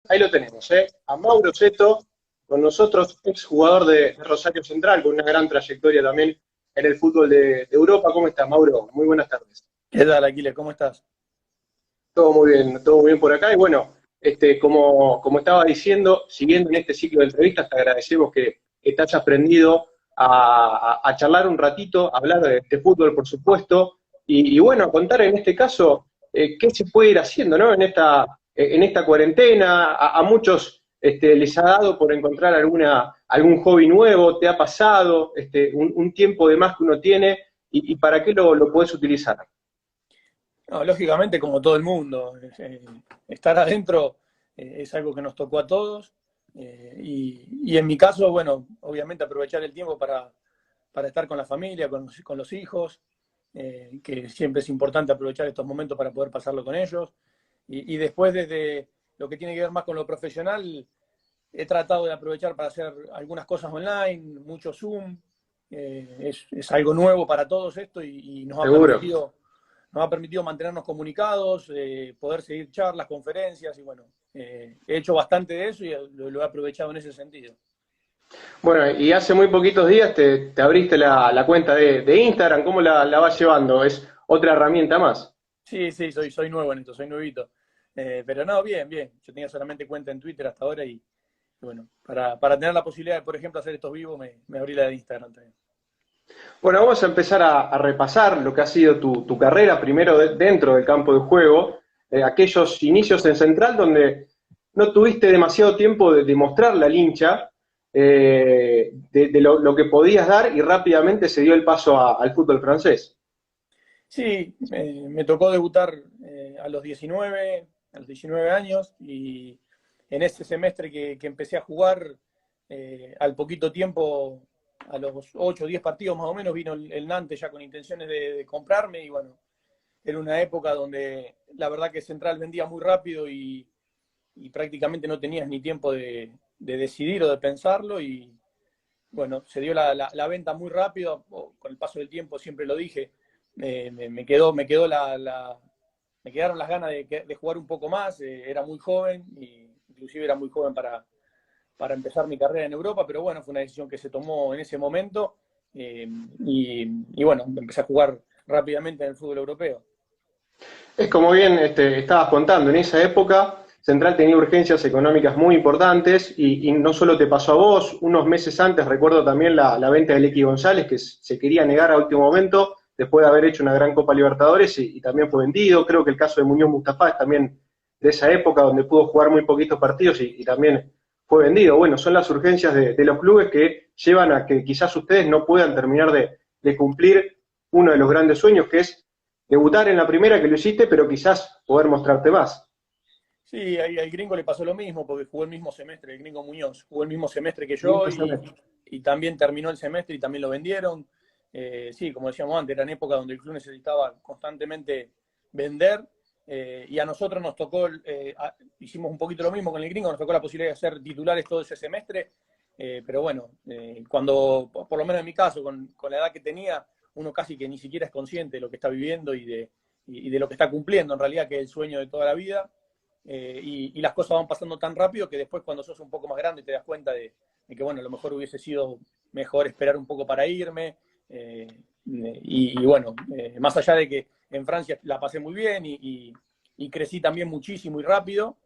Ahí lo tenemos, ¿eh? A Mauro Seto, con nosotros, exjugador de Rosario Central, con una gran trayectoria también en el fútbol de Europa. ¿Cómo estás, Mauro? Muy buenas tardes. ¿Qué tal, Aquiles? ¿Cómo estás? Todo muy bien por acá. Y bueno, como estaba diciendo, siguiendo en este ciclo de entrevistas, te agradecemos que te hayas aprendido a charlar un ratito, a hablar de fútbol, por supuesto, y bueno, a contar en este caso qué se puede ir haciendo, ¿no? En esta cuarentena, a muchos les ha dado por encontrar algún hobby nuevo, te ha pasado, un tiempo de más que uno tiene, y para qué lo puedes utilizar. No, lógicamente, como todo el mundo, estar adentro es algo que nos tocó a todos. Y en mi caso, bueno, obviamente aprovechar el tiempo para estar con la familia, con los hijos, que siempre es importante aprovechar estos momentos para poder pasarlo con ellos. Y después, desde lo que tiene que ver más con lo profesional, he tratado de aprovechar para hacer algunas cosas online, mucho Zoom. Es algo nuevo para todos esto y Seguro. nos ha permitido mantenernos comunicados, poder seguir charlas, conferencias y bueno, he hecho bastante de eso y lo he aprovechado en ese sentido. Bueno, y hace muy poquitos días te abriste la cuenta de Instagram. ¿Cómo la vas llevando? ¿Es otra herramienta más? Sí, sí, soy nuevo en esto, soy nuevito. Pero no, bien, bien. Yo tenía solamente cuenta en Twitter hasta ahora y bueno, para tener la posibilidad de, por ejemplo, hacer estos vivos, me abrí la de Instagram también. Bueno, vamos a empezar a repasar lo que ha sido tu carrera, primero dentro del campo de juego, aquellos inicios en Central donde no tuviste demasiado tiempo de mostrarle al hincha de lo que podías dar y rápidamente se dio el paso al fútbol francés. Sí, me tocó debutar a los 19 años y en ese semestre que empecé a jugar, al poquito tiempo, a los 8 o 10 partidos más o menos, vino el Nantes ya con intenciones de comprarme y bueno, era una época donde la verdad que Central vendía muy rápido y prácticamente no tenías ni tiempo de decidir o de pensarlo y bueno, se dio la venta muy rápido, con el paso del tiempo siempre lo dije, me quedaron las ganas de jugar un poco más, era muy joven, y inclusive era muy joven para empezar mi carrera en Europa, pero bueno, fue una decisión que se tomó en ese momento y bueno, empecé a jugar rápidamente en el fútbol europeo. Es como bien estabas contando, en esa época Central tenía urgencias económicas muy importantes y no solo te pasó a vos, unos meses antes recuerdo también la venta de Lecky González que se quería negar a último momento después de haber hecho una gran Copa Libertadores y también fue vendido. Creo que el caso de Muñoz Mustafa es también de esa época donde pudo jugar muy poquitos partidos y también fue vendido. Bueno, son las urgencias de los clubes que llevan a que quizás ustedes no puedan terminar de cumplir uno de los grandes sueños que es debutar en la primera que lo hiciste, pero quizás poder mostrarte más. Sí, al gringo le pasó lo mismo, porque jugó el mismo semestre, el gringo Muñoz, jugó el mismo semestre que yo Mismo semestre. y también terminó el semestre y también lo vendieron. Sí, como decíamos antes, eran épocas donde el club necesitaba constantemente vender y a nosotros nos tocó, hicimos un poquito lo mismo con el gringo, nos tocó la posibilidad de ser titulares todo ese semestre, pero bueno, cuando, por lo menos en mi caso, con la edad que tenía, uno casi que ni siquiera es consciente de lo que está viviendo y de lo que está cumpliendo en realidad, que es el sueño de toda la vida. Y las cosas van pasando tan rápido que después cuando sos un poco más grande te das cuenta de que, bueno, a lo mejor hubiese sido mejor esperar un poco para irme. Y bueno, más allá de que en Francia la pasé muy bien y crecí también muchísimo y rápido,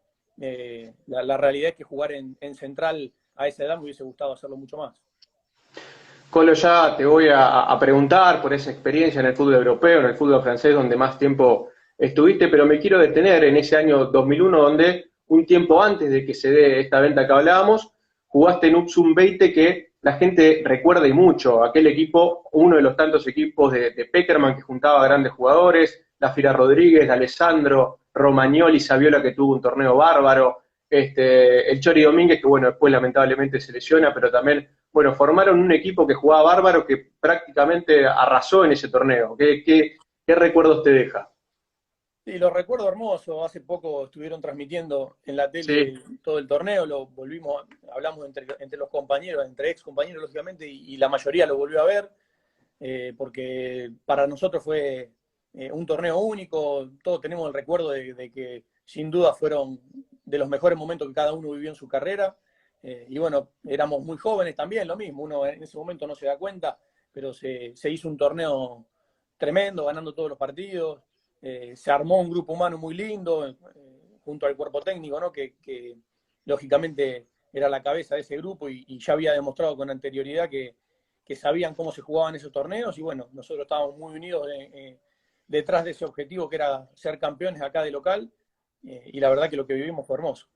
la realidad es que jugar en Central a esa edad me hubiese gustado hacerlo mucho más. Colo, ya te voy a preguntar por esa experiencia en el fútbol europeo, en el fútbol francés, donde más tiempo estuviste, pero me quiero detener en ese año 2001, donde un tiempo antes de que se dé esta venta que hablábamos, jugaste en Upsum 20, que la gente recuerda y mucho, aquel equipo, uno de los tantos equipos de Peckerman que juntaba grandes jugadores, la Fira Rodríguez, de Alessandro, Romagnoli, Saviola que tuvo un torneo bárbaro, el Chori Domínguez, que bueno, después lamentablemente se lesiona, pero también bueno, formaron un equipo que jugaba bárbaro que prácticamente arrasó en ese torneo. ¿Qué recuerdos te deja? Sí, lo recuerdo hermoso. Hace poco estuvieron transmitiendo en la Sí, tele todo el torneo, lo volvimos, hablamos entre los compañeros, entre ex compañeros, lógicamente, y la mayoría lo volvió a ver, porque para nosotros fue un torneo único. Todos tenemos el recuerdo de que sin duda fueron de los mejores momentos que cada uno vivió en su carrera. Y bueno, éramos muy jóvenes también, lo mismo, uno en ese momento no se da cuenta, pero se hizo un torneo tremendo, ganando todos los partidos. Se armó un grupo humano muy lindo, junto al cuerpo técnico, ¿no? Que lógicamente era la cabeza de ese grupo y ya había demostrado con anterioridad que sabían cómo se jugaban esos torneos, y bueno, nosotros estábamos muy unidos detrás de ese objetivo que era ser campeones acá de local, y la verdad que lo que vivimos fue hermoso.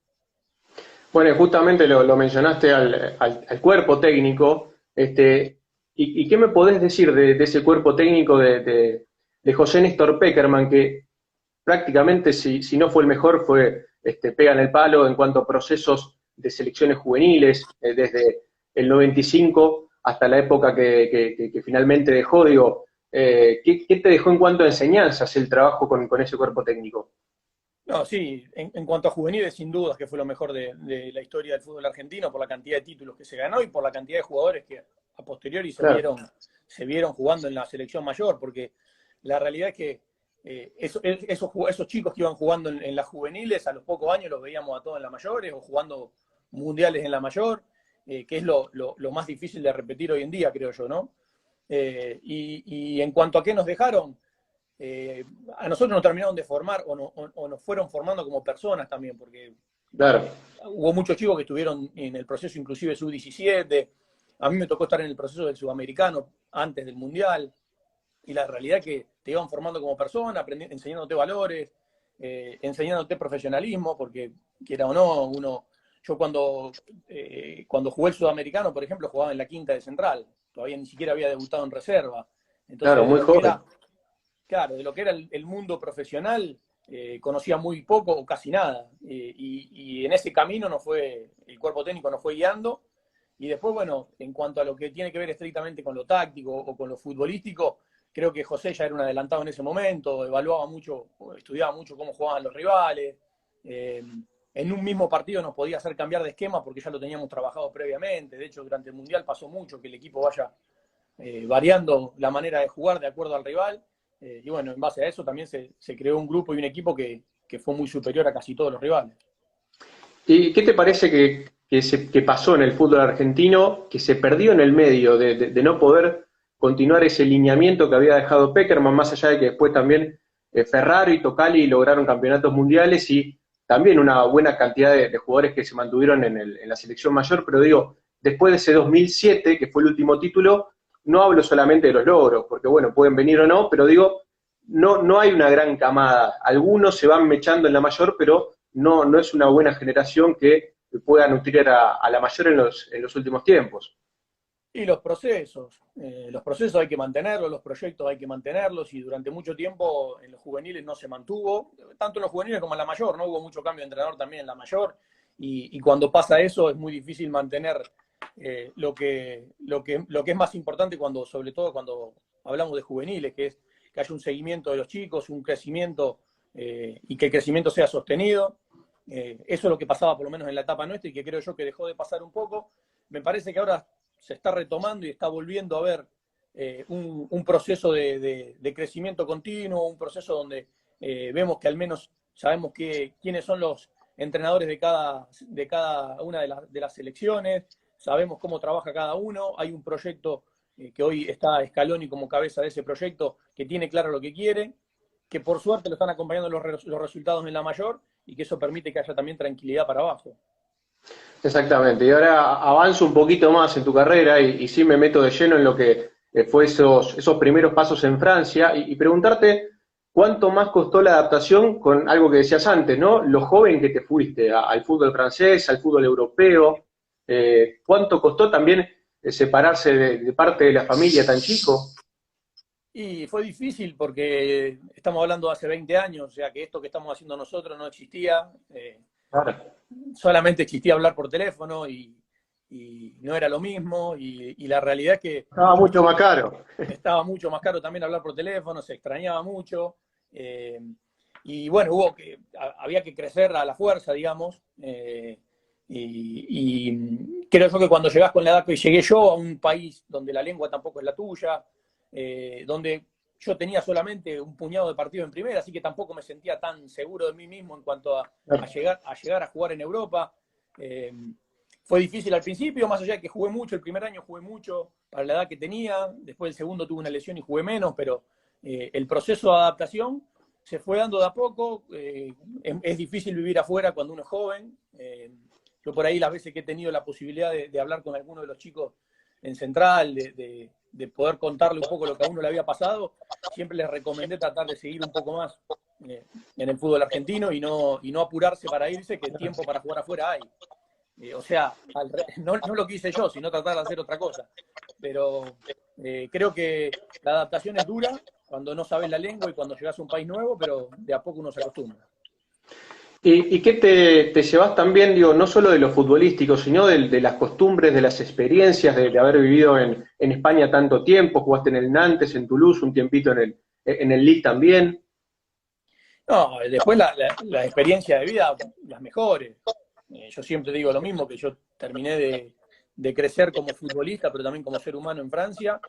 Bueno, y justamente lo mencionaste al cuerpo técnico, y qué me podés decir de ese cuerpo técnico de José Néstor Pekerman, que prácticamente, si no fue el mejor, pega en el palo en cuanto a procesos de selecciones juveniles, desde el 95 hasta la época que finalmente dejó? Digo, ¿qué te dejó en cuanto a enseñanzas el trabajo con ese cuerpo técnico? No, sí, en cuanto a juveniles, sin dudas que fue lo mejor de la historia del fútbol argentino, por la cantidad de títulos que se ganó y por la cantidad de jugadores que a posteriori Claro. se vieron jugando en la selección mayor, porque la realidad es que esos chicos que iban jugando en las juveniles, a los pocos años los veíamos a todos en las mayores o jugando mundiales en la mayor, que es lo más difícil de repetir hoy en día, creo yo, ¿no? Y en cuanto a qué nos dejaron, a nosotros nos terminaron de formar o nos fueron formando como personas también, porque Claro. hubo muchos chicos que estuvieron en el proceso inclusive sub-17, a mí me tocó estar en el proceso del sudamericano antes del mundial, y la realidad es que te iban formando como persona, enseñándote valores, enseñándote profesionalismo, porque quiera o no, yo cuando jugué el sudamericano, por ejemplo, jugaba en la quinta de Central, todavía ni siquiera había debutado en reserva, Claro, entonces muy joven. claro, de lo que era el mundo profesional, conocía muy poco o casi nada. Y en ese camino el cuerpo técnico nos fue guiando. Y después, bueno, en cuanto a lo que tiene que ver estrictamente con lo táctico o con lo futbolístico, creo que José ya era un adelantado en ese momento, evaluaba mucho, estudiaba mucho cómo jugaban los rivales. En un mismo partido nos podía hacer cambiar de esquema porque ya lo teníamos trabajado previamente. De hecho, durante el Mundial pasó mucho que el equipo vaya variando la manera de jugar de acuerdo al rival. Y bueno, en base a eso también se creó un grupo y un equipo que fue muy superior a casi todos los rivales. ¿Y qué te parece que pasó en el fútbol argentino, que se perdió en el medio de no poder continuar ese lineamiento que había dejado Peckerman, más allá de que después también Ferrari y Tocali lograron campeonatos mundiales y también una buena cantidad de jugadores que se mantuvieron en la selección mayor? Pero digo, después de ese 2007, que fue el último título, no hablo solamente de los logros, porque bueno, pueden venir o no, pero digo, no hay una gran camada. Algunos se van mechando en la mayor, pero no es una buena generación que pueda nutrir a la mayor en los últimos tiempos. Y los procesos hay que mantenerlos, los proyectos hay que mantenerlos, y durante mucho tiempo en los juveniles no se mantuvo, tanto en los juveniles como en la mayor, no hubo mucho cambio de entrenador también en la mayor, y cuando pasa eso es muy difícil mantener lo que es más importante, sobre todo cuando hablamos de juveniles, que es que haya un seguimiento de los chicos, un crecimiento, y que el crecimiento sea sostenido. Eso es lo que pasaba por lo menos en la etapa nuestra y que creo yo que dejó de pasar un poco. Me parece que ahora se está retomando y está volviendo a ver un proceso de crecimiento continuo, un proceso donde vemos que al menos sabemos quiénes son los entrenadores de cada una de las selecciones, sabemos cómo trabaja cada uno, hay un proyecto que hoy está Scaloni como cabeza de ese proyecto, que tiene claro lo que quiere, que por suerte lo están acompañando los resultados en la mayor, y que eso permite que haya también tranquilidad para abajo. Exactamente. Y ahora avanzo un poquito más en tu carrera y sí me meto de lleno en lo que fue esos primeros pasos en Francia y preguntarte cuánto más costó la adaptación con algo que decías antes, ¿no? Lo joven que te fuiste al fútbol francés, al fútbol europeo. ¿Cuánto costó también separarse de parte de la familia tan chico? Y fue difícil porque estamos hablando de hace 20 años, o sea que esto que estamos haciendo nosotros no existía. Claro. Solamente existía hablar por teléfono y no era lo mismo, y la realidad es que Estaba mucho más caro. estaba mucho más caro también hablar por teléfono, se extrañaba mucho, y bueno, había que crecer a la fuerza, digamos, y creo yo que cuando llegás con la edad que llegué yo a un país donde la lengua tampoco es la tuya, donde yo tenía solamente un puñado de partidos en primera, así que tampoco me sentía tan seguro de mí mismo en cuanto a llegar a jugar en Europa. Fue difícil al principio, más allá de que jugué mucho, el primer año jugué mucho para la edad que tenía, después el segundo tuve una lesión y jugué menos, pero el proceso de adaptación se fue dando de a poco. Es difícil vivir afuera cuando uno es joven. Yo por ahí las veces que he tenido la posibilidad de hablar con alguno de los chicos en Central, de poder contarle un poco lo que a uno le había pasado, siempre les recomendé tratar de seguir un poco más en el fútbol argentino y no apurarse para irse, que tiempo para jugar afuera hay. O sea, no lo que hice yo, sino tratar de hacer otra cosa. Pero creo que la adaptación es dura cuando no sabes la lengua y cuando llegas a un país nuevo, pero de a poco uno se acostumbra. ¿Y qué te llevas también, digo, no solo de lo futbolístico, sino de las costumbres, de las experiencias, de haber vivido en España tanto tiempo? Jugaste en el Nantes, en Toulouse, un tiempito en el Lille también. No, después la experiencia de vida, las mejores. Yo siempre digo lo mismo, que yo terminé de crecer como futbolista, pero también como ser humano en Francia.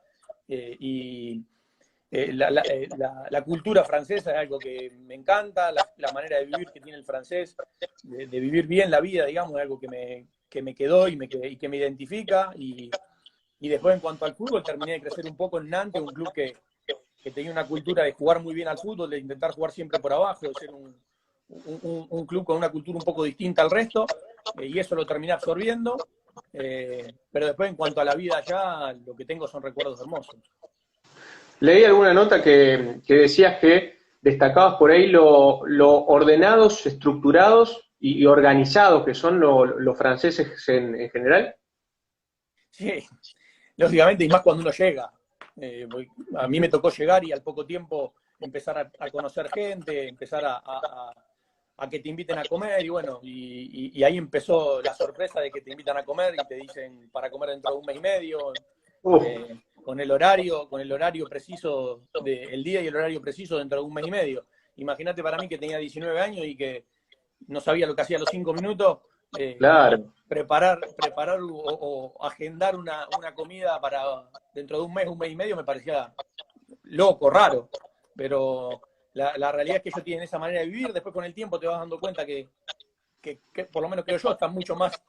La cultura francesa es algo que me encanta, la manera de vivir que tiene el francés, de vivir bien la vida, digamos, es algo que me quedó y que me identifica. Y después, en cuanto al fútbol, terminé de crecer un poco en Nantes, un club que tenía una cultura de jugar muy bien al fútbol, de intentar jugar siempre por abajo, de ser un club con una cultura un poco distinta al resto, y eso lo terminé absorbiendo. Pero después, en cuanto a la vida allá, lo que tengo son recuerdos hermosos. Leí alguna nota que decías que destacabas por ahí lo ordenados, estructurados y organizados que son los franceses en general. Sí, lógicamente, y más cuando uno llega. A mí me tocó llegar y al poco tiempo empezar a conocer gente, empezar a que te inviten a comer, y bueno, y ahí empezó la sorpresa de que te invitan a comer y te dicen para comer dentro de un mes y medio, con el horario preciso del día y el horario preciso dentro de un mes y medio. Imagínate para mí que tenía 19 años y que no sabía lo que hacía a los 5 minutos. Claro. Preparar o agendar una comida para dentro de un mes y medio me parecía loco, raro, pero la realidad es que ellos tienen esa manera de vivir. Después con el tiempo te vas dando cuenta que por lo menos creo yo, están mucho más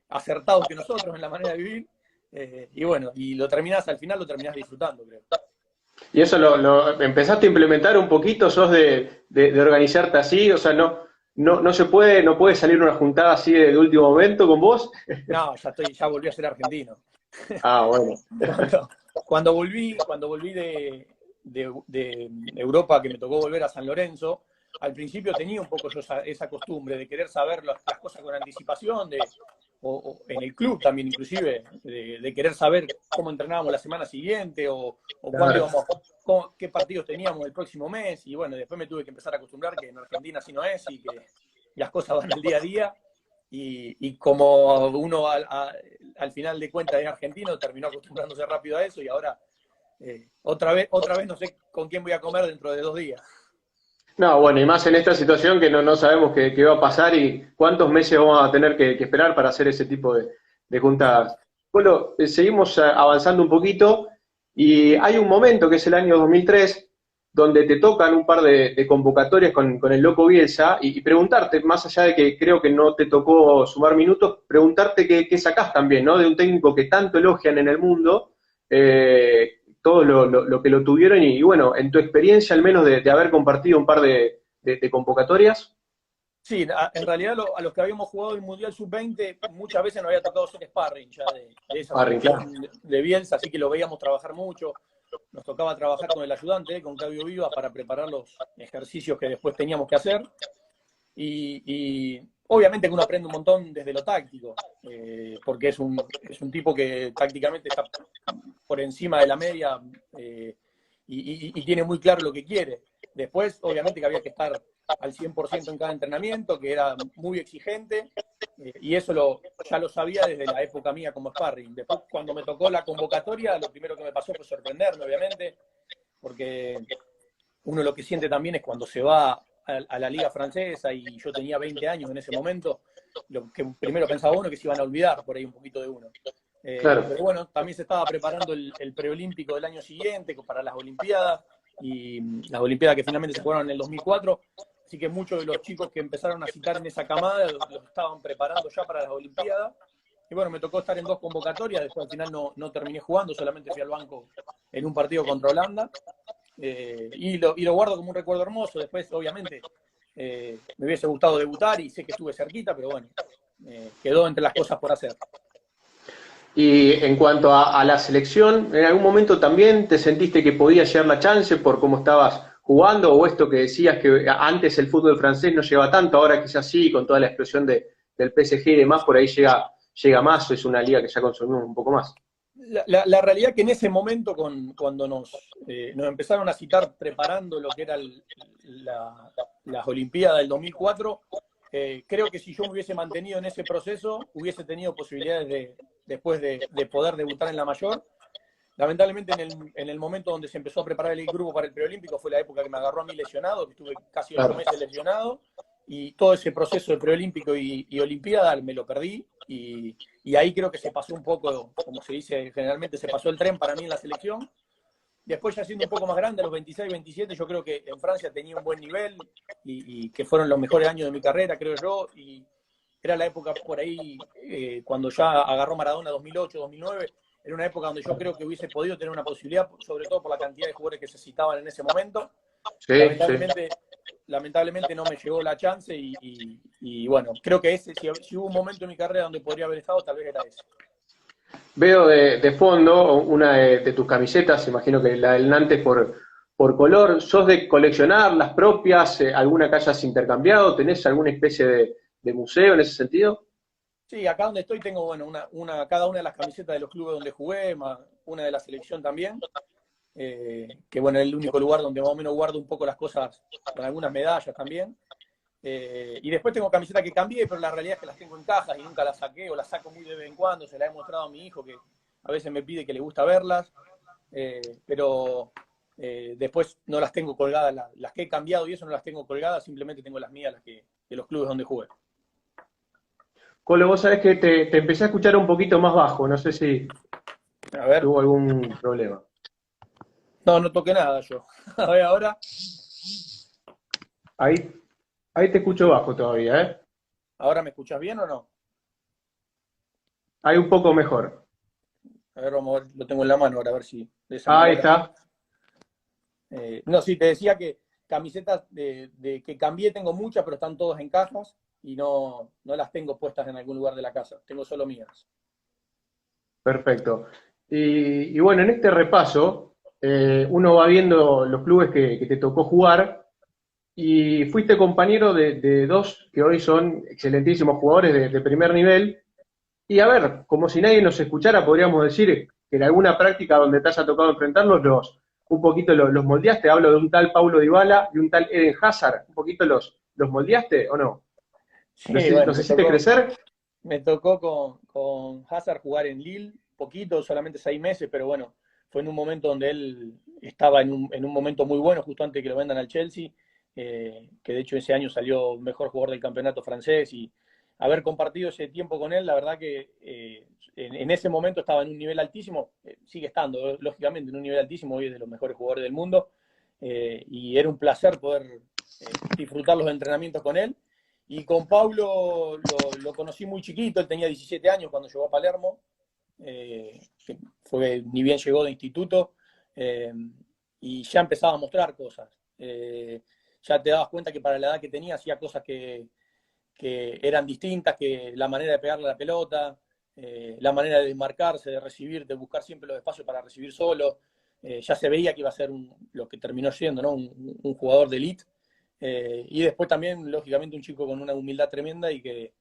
acertados que nosotros en la manera de vivir, y bueno, y al final lo terminás disfrutando, creo. Y eso lo empezaste a implementar un poquito, sos de organizarte así, o sea, no se puede, no puede salir una juntada así de último momento con vos. No, ya volví a ser argentino. Ah, bueno. Cuando volví de Europa, que me tocó volver a San Lorenzo, al principio tenía un poco yo esa costumbre de querer saber las cosas con anticipación, o en el club también inclusive, de querer saber cómo entrenábamos la semana siguiente, o Claro. qué partidos teníamos el próximo mes. Y bueno, después me tuve que empezar a acostumbrar que en Argentina así no es, y que las cosas van al día a día. Y como uno al final de cuentas es argentino, terminó acostumbrándose rápido a eso, y ahora otra vez no sé con quién voy a comer dentro de 2 días. No, bueno, y más en esta situación que no sabemos qué va a pasar y cuántos meses vamos a tener que esperar para hacer ese tipo de juntadas. Bueno, seguimos avanzando un poquito y hay un momento que es el año 2003 donde te tocan un par de convocatorias con el Loco Bielsa y preguntarte, más allá de que creo que no te tocó sumar minutos, preguntarte qué sacás también, ¿no? De un técnico que tanto elogian en el mundo, todo lo que lo tuvieron y bueno, en tu experiencia al menos de haber compartido un par de convocatorias. Sí, en realidad a los que habíamos jugado el Mundial Sub-20 muchas veces nos había tocado ser sparring ya de esa Arrancar. selección de Bielsa, así que lo veíamos trabajar mucho. Nos tocaba trabajar con el ayudante, con Claudio Vivas, para preparar los ejercicios que después teníamos que hacer. Y obviamente que uno aprende un montón desde lo táctico, porque es un tipo que tácticamente está por encima de la media, y tiene muy claro lo que quiere. Después, obviamente que había que estar al 100% en cada entrenamiento, que era muy exigente, y eso ya lo sabía desde la época mía como sparring. Después, cuando me tocó la convocatoria, lo primero que me pasó fue sorprenderme, obviamente, porque uno lo que siente también es cuando se va a la liga francesa, y yo tenía 20 años en ese momento, lo que primero pensaba uno es que se iban a olvidar por ahí un poquito de uno. Claro. Pero bueno, también se estaba preparando el preolímpico del año siguiente para las Olimpiadas, y las Olimpiadas que finalmente se jugaron en el 2004. Así que muchos de los chicos que empezaron a citar en esa camada los estaban preparando ya para las Olimpiadas. Y bueno, me tocó estar en 2 convocatorias, después al final no terminé jugando, solamente fui al banco en un partido contra Holanda. Y lo guardo como un recuerdo hermoso. Después, obviamente, me hubiese gustado debutar y sé que estuve cerquita, pero bueno, quedó entre las cosas por hacer. Y en cuanto a la selección, ¿en algún momento también te sentiste que podía llegar la chance por cómo estabas jugando o esto que decías que antes el fútbol francés no llegaba tanto, ahora quizás sí, con toda la explosión del PSG y demás, por ahí llega más, o es una liga que ya consumimos un poco más? La realidad es que en ese momento, cuando nos empezaron a citar preparando lo que era las Olimpiadas del 2004, creo que si yo me hubiese mantenido en ese proceso, hubiese tenido posibilidades después de poder debutar en la mayor. Lamentablemente en el momento donde se empezó a preparar el grupo para el preolímpico fue la época que me agarró a mí lesionado, que estuve casi 8 Claro. meses lesionado, y todo ese proceso de preolímpico y olimpiada me lo perdí, y ahí creo que se pasó un poco, como se dice generalmente, se pasó el tren para mí en la selección. Después, ya siendo un poco más grande, a los 26, 27, yo creo que en Francia tenía un buen nivel y que fueron los mejores años de mi carrera, creo yo, y era la época por ahí, cuando ya agarró Maradona 2008, 2009, era una época donde yo creo que hubiese podido tener una posibilidad, sobre todo por la cantidad de jugadores que se citaban en ese momento. Sí, sí. Lamentablemente no me llegó la chance y bueno, creo que si hubo un momento en mi carrera donde podría haber estado, tal vez era ese. Veo de fondo una de tus camisetas, imagino que la del Nantes por color. ¿Sos de coleccionar las propias, alguna que hayas intercambiado? ¿Tenés alguna especie de museo en ese sentido? Sí, acá donde estoy tengo, bueno, cada una de las camisetas de los clubes donde jugué, más una de la selección también, que bueno, es el único lugar donde más o menos guardo un poco las cosas, con algunas medallas también. Y después tengo camisetas que cambié, pero la realidad es que las tengo en cajas y nunca las saqué, o las saco muy de vez en cuando, se las he mostrado a mi hijo, que a veces me pide que le gusta verlas, pero después no las tengo colgadas, las que he cambiado y eso no las tengo colgadas, simplemente tengo las mías, de los clubes donde jugué. Colo, vos sabés que te empecé a escuchar un poquito más bajo, no sé A si ver, hubo algún problema. no toqué nada yo. A ver, ahora, Ahí, ahí te escucho bajo todavía, ¿eh? ¿ahora me escuchás bien o no? Ahí un poco mejor. A ver, vamos a ver, lo tengo en la mano ahora, a ver si de esa Ahí manera. está. No, sí, te decía que camisetas que cambié tengo muchas, pero están todas en cajas y no las tengo puestas en algún lugar de la casa. Tengo solo mías. Perfecto. Y bueno, en este repaso, uno va viendo los clubes que te tocó jugar y fuiste compañero de dos que hoy son excelentísimos jugadores de primer nivel. Y a ver, como si nadie nos escuchara, podríamos decir que en alguna práctica donde te haya tocado enfrentarlos, un poquito los moldeaste. Hablo de un tal Paulo Dybala y un tal Eden Hazard. ¿Un poquito los moldeaste o no? Sí, bueno, ¿Los hiciste crecer? me tocó con Hazard jugar en Lille, poquito, solamente 6 meses, pero bueno, fue en un momento donde él estaba en un momento muy bueno, justo antes de que lo vendan al Chelsea, que de hecho ese año salió mejor jugador del campeonato francés, y haber compartido ese tiempo con él, la verdad que en ese momento estaba en un nivel altísimo, sigue estando, lógicamente, en un nivel altísimo, hoy es de los mejores jugadores del mundo, y era un placer poder disfrutar los entrenamientos con él. Y con Paulo lo conocí muy chiquito, él tenía 17 años cuando llegó a Palermo, que ni bien llegó de instituto, eh, y ya empezaba a mostrar cosas. Ya te dabas cuenta que para la edad que tenía hacía cosas que eran distintas, que la manera de pegarle a la pelota, la manera de desmarcarse, de recibir, de buscar siempre los espacios para recibir solo. Ya se veía que iba a ser lo que terminó siendo, ¿no? Un jugador de elite. Y después también, lógicamente, un chico con una humildad tremenda y que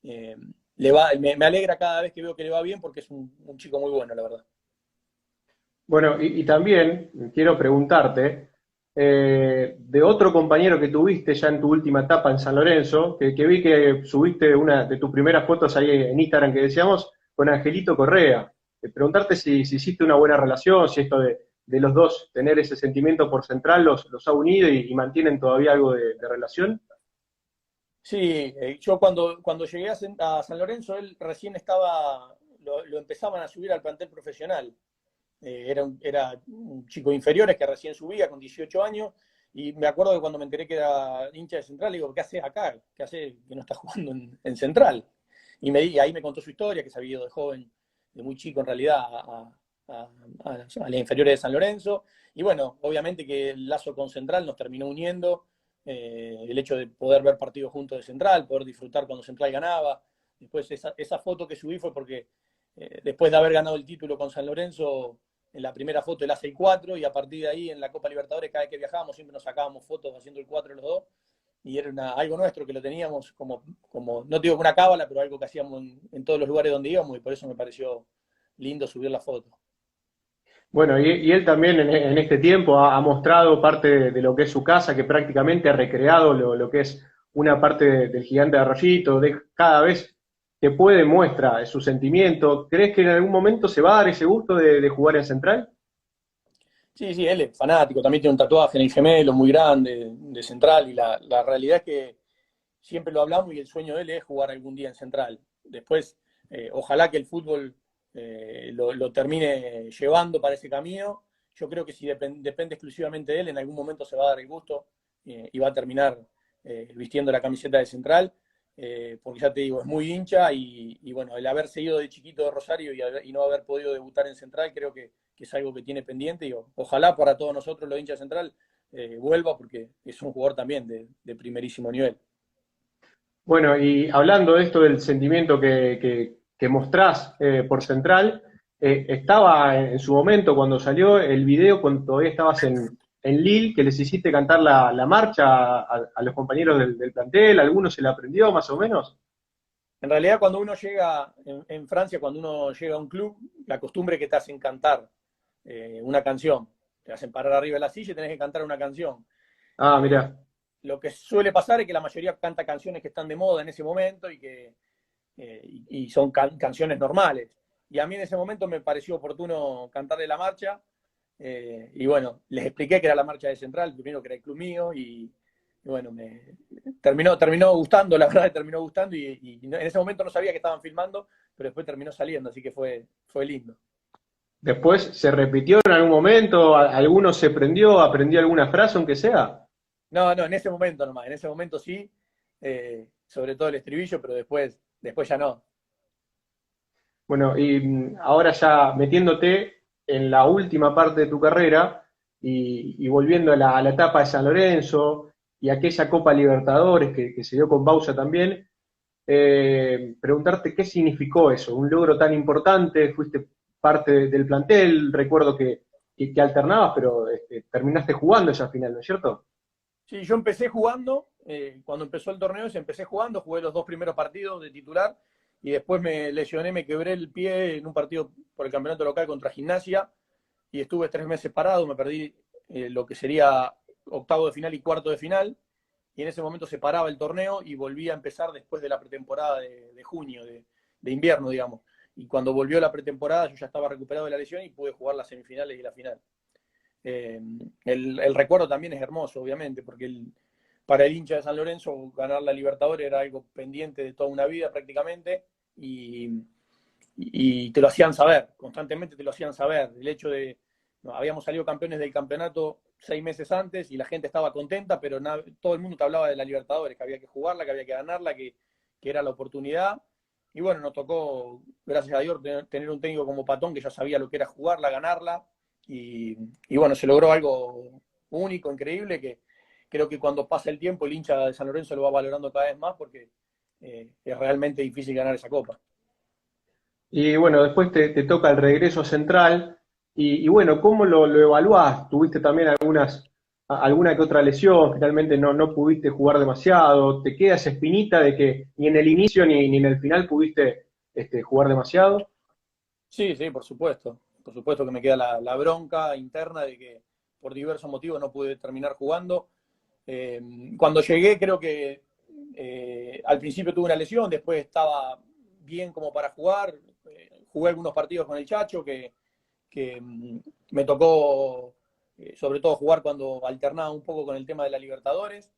eh, me alegra cada vez que veo que le va bien porque es un chico muy bueno, la verdad. Bueno, y también quiero preguntarte de otro compañero que tuviste ya en tu última etapa en San Lorenzo, que vi que subiste una de tus primeras fotos ahí en Instagram que decíamos, con Angelito Correa. Preguntarte si hiciste una buena relación, si esto de los dos, tener ese sentimiento por Central los ha unido y mantienen todavía algo de relación. Sí, yo cuando llegué a San Lorenzo, él recién estaba, lo empezaban a subir al plantel profesional. Era un chico inferiores que recién subía con 18 años, y me acuerdo que cuando me enteré que era hincha de Central, le digo, ¿qué haces acá? ¿Qué haces que no estás jugando en Central? Y ahí me contó su historia, que se había ido de joven, de muy chico en realidad, a las inferiores de San Lorenzo. Y bueno, obviamente que el lazo con Central nos terminó uniendo, el hecho de poder ver partidos juntos de Central, poder disfrutar cuando Central ganaba. Después esa foto que subí fue porque después de haber ganado el título con San Lorenzo, en la primera foto él hace el 4, y a partir de ahí en la Copa Libertadores cada vez que viajábamos siempre nos sacábamos fotos haciendo el 4 los dos, y era algo nuestro que lo teníamos como, no digo que una cábala, pero algo que hacíamos en todos los lugares donde íbamos, y por eso me pareció lindo subir la foto. Bueno, y él también en este tiempo ha mostrado parte de lo que es su casa, que prácticamente ha recreado lo que es una parte del gigante de Arroyito, cada vez que puede muestra su sentimiento. ¿Crees que en algún momento se va a dar ese gusto de jugar en Central? Sí, sí, él es fanático, también tiene un tatuaje en el gemelo muy grande de Central, y la realidad es que siempre lo hablamos y el sueño de él es jugar algún día en Central. Después, ojalá que el fútbol lo termine llevando para ese camino. Yo creo que si depende exclusivamente de él, en algún momento se va a dar el gusto y va a terminar vistiendo la camiseta de Central, porque ya te digo, es muy hincha, y bueno, el haber seguido de chiquito de Rosario y no haber podido debutar en Central, creo que es algo que tiene pendiente, y ojalá para todos nosotros los hinchas de Central vuelva, porque es un jugador también de primerísimo nivel. Bueno, y hablando de esto del sentimiento que mostrás por Central, estaba en su momento cuando salió el video, cuando todavía estabas en Lille, que les hiciste cantar la marcha a los compañeros del plantel, ¿alguno se la aprendió más o menos? En realidad, cuando uno llega en Francia, cuando uno llega a un club, la costumbre es que te hacen cantar una canción. Te hacen parar arriba de la silla y tenés que cantar una canción. Ah, Eh, mirá. lo que suele pasar es que la mayoría canta canciones que están de moda en ese momento, y son canciones normales. Y a mí en ese momento me pareció oportuno cantarle la marcha, y bueno, les expliqué que era la marcha de Central, primero que era el club mío, y bueno, terminó gustando, la verdad, terminó gustando, y en ese momento no sabía que estaban filmando, pero después terminó saliendo, así que fue lindo. Después se repitió en algún momento, alguno se prendió, aprendió alguna frase, aunque sea. No, no, en ese momento nomás, en ese momento sí, sobre todo el estribillo, pero después ya no. Bueno, y ahora ya metiéndote en la última parte de tu carrera y volviendo a la etapa de San Lorenzo y aquella Copa Libertadores que se dio con Bausa también, preguntarte qué significó eso, un logro tan importante, fuiste parte del plantel, recuerdo que alternabas, pero terminaste jugando esa final, ¿no es cierto? Sí, yo empecé jugando, cuando empezó el torneo, empecé jugando, jugué los dos primeros partidos de titular, y después me lesioné, me quebré el pie en un partido por el campeonato local contra Gimnasia, y estuve 3 meses parado, me perdí lo que sería octavo de final y cuarto de final, y en ese momento se paraba el torneo y volví a empezar después de la pretemporada de junio, de invierno, digamos. Y cuando volvió la pretemporada yo ya estaba recuperado de la lesión y pude jugar las semifinales y la final. Eh, el recuerdo también es hermoso, obviamente, porque para el hincha de San Lorenzo ganar la Libertadores era algo pendiente de toda una vida prácticamente, y te lo hacían saber, constantemente te lo hacían saber. El hecho de, no, habíamos salido campeones del campeonato 6 meses antes y la gente estaba contenta, pero todo el mundo te hablaba de la Libertadores, que había que jugarla, que había que ganarla, que era la oportunidad. Y bueno, nos tocó, gracias a Dios, tener un técnico como Patón que ya sabía lo que era jugarla, ganarla, y bueno, se logró algo único, increíble, que creo que cuando pasa el tiempo el hincha de San Lorenzo lo va valorando cada vez más, porque es realmente difícil ganar esa copa. Y bueno, después te toca el regreso central. Y bueno, ¿cómo lo evaluás? ¿Tuviste también alguna que otra lesión? Finalmente no pudiste jugar demasiado. ¿Te queda esa espinita de que ni en el inicio ni en el final pudiste jugar demasiado? Sí, sí, por supuesto. Por supuesto que me queda la bronca interna de que por diversos motivos no pude terminar jugando. Eh, Cuando llegué creo que al principio tuve una lesión, después estaba bien como para jugar. Jugué algunos partidos con el Chacho que me tocó sobre todo jugar cuando alternaba un poco con el tema de la Libertadores.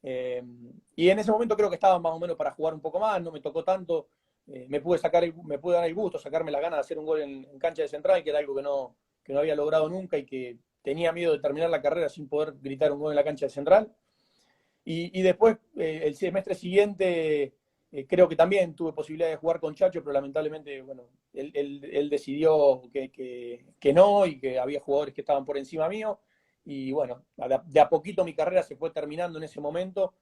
Y en ese momento creo que estaba más o menos para jugar un poco más, no me tocó tanto me pude dar el gusto, sacarme la gana de hacer un gol en cancha de Central, que era algo que no había logrado nunca y que tenía miedo de terminar la carrera sin poder gritar un gol en la cancha de Central. Y después, el semestre siguiente, creo que también tuve posibilidad de jugar con Chacho, pero lamentablemente, bueno, él decidió que no y que había jugadores que estaban por encima mío. Y bueno, de a poquito mi carrera se fue terminando en ese momento,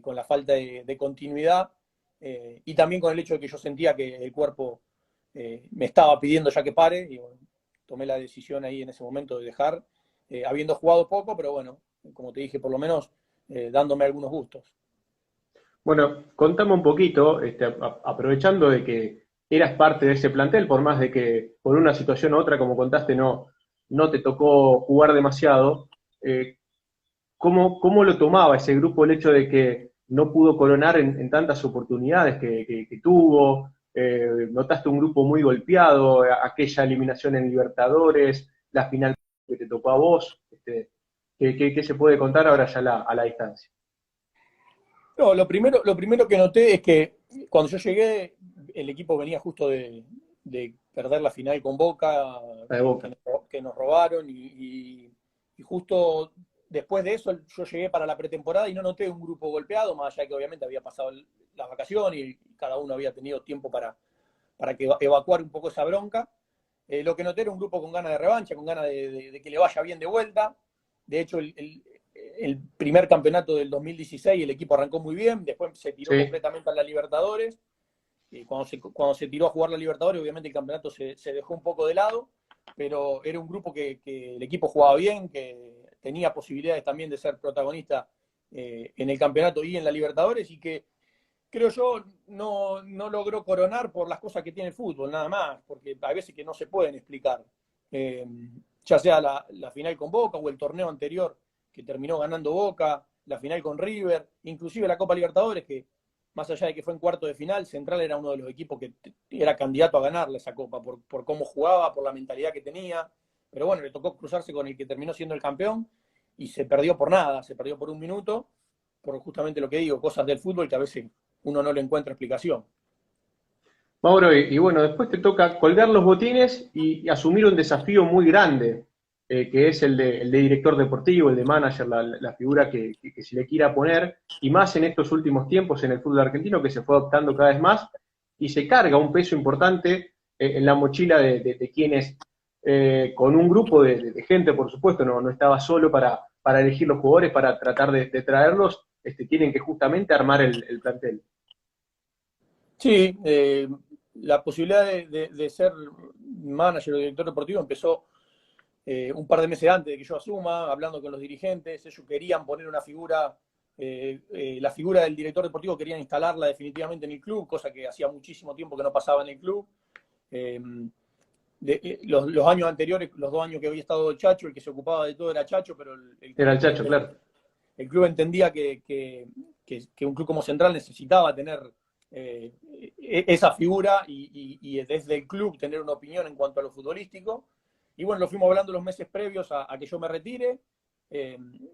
con la falta de continuidad, y también con el hecho de que yo sentía que el cuerpo me estaba pidiendo ya que pare, y bueno, tomé la decisión ahí en ese momento de dejar, habiendo jugado poco, pero bueno, como te dije, por lo menos dándome algunos gustos. Bueno, contame un poquito, aprovechando de que eras parte de ese plantel, por más de que por una situación u otra, como contaste, no te tocó jugar demasiado, eh, ¿cómo lo tomaba ese grupo el hecho de que no pudo coronar en tantas oportunidades que tuvo? ¿Notaste un grupo muy golpeado, aquella eliminación en Libertadores, la final que te tocó a vos? ¿Qué se puede contar ahora ya a la distancia? No, lo primero que noté es que cuando yo llegué, el equipo venía justo de perder la final con Boca, La de Boca. que nos robaron, y justo después de eso yo llegué para la pretemporada y no noté un grupo golpeado, más allá de que obviamente había pasado las vacaciones y cada uno había tenido tiempo para que evacuar un poco esa bronca. Lo que noté era un grupo con ganas de revancha, con ganas de que le vaya bien de vuelta. De hecho, el primer campeonato del 2016 el equipo arrancó muy bien, después se tiró Sí. completamente a la Libertadores. Y cuando se tiró a jugar la Libertadores, obviamente el campeonato se dejó un poco de lado, pero era un grupo que el equipo jugaba bien, que tenía posibilidades también de ser protagonista en el campeonato y en la Libertadores, y que creo yo no logró coronar por las cosas que tiene el fútbol, nada más, porque hay veces que no se pueden explicar. Eh, ya sea la final con Boca o el torneo anterior que terminó ganando Boca, la final con River, inclusive la Copa Libertadores, que más allá de que fue en cuarto de final, Central era uno de los equipos que era candidato a ganarle esa Copa por cómo jugaba, por la mentalidad que tenía. Pero bueno, le tocó cruzarse con el que terminó siendo el campeón y se perdió por nada, se perdió por un minuto, por justamente lo que digo, cosas del fútbol que a veces uno no le encuentra explicación. Mauro, y bueno, después te toca colgar los botines y asumir un desafío muy grande, que es el de director deportivo, el de manager, la figura que se le quiera poner, y más en estos últimos tiempos en el fútbol argentino, que se fue adoptando cada vez más, y se carga un peso importante en la mochila de quienes, con un grupo de gente, por supuesto, no estaba solo para elegir los jugadores, para tratar de traerlos, tienen que justamente armar el plantel. Sí, la posibilidad de ser manager o director deportivo empezó un par de meses antes de que yo asuma, hablando con los dirigentes. Ellos querían poner una figura, la figura del director deportivo querían instalarla definitivamente en el club, cosa que hacía muchísimo tiempo que no pasaba en el club. Eh, los años anteriores, los 2 años que había estado Chacho, el que se ocupaba de todo era Chacho, pero Era el Chacho, claro. el club entendía que un club como Central necesitaba tener eh, esa figura y desde el club tener una opinión en cuanto a lo futbolístico. Y bueno, lo fuimos hablando los meses previos a que yo me retire.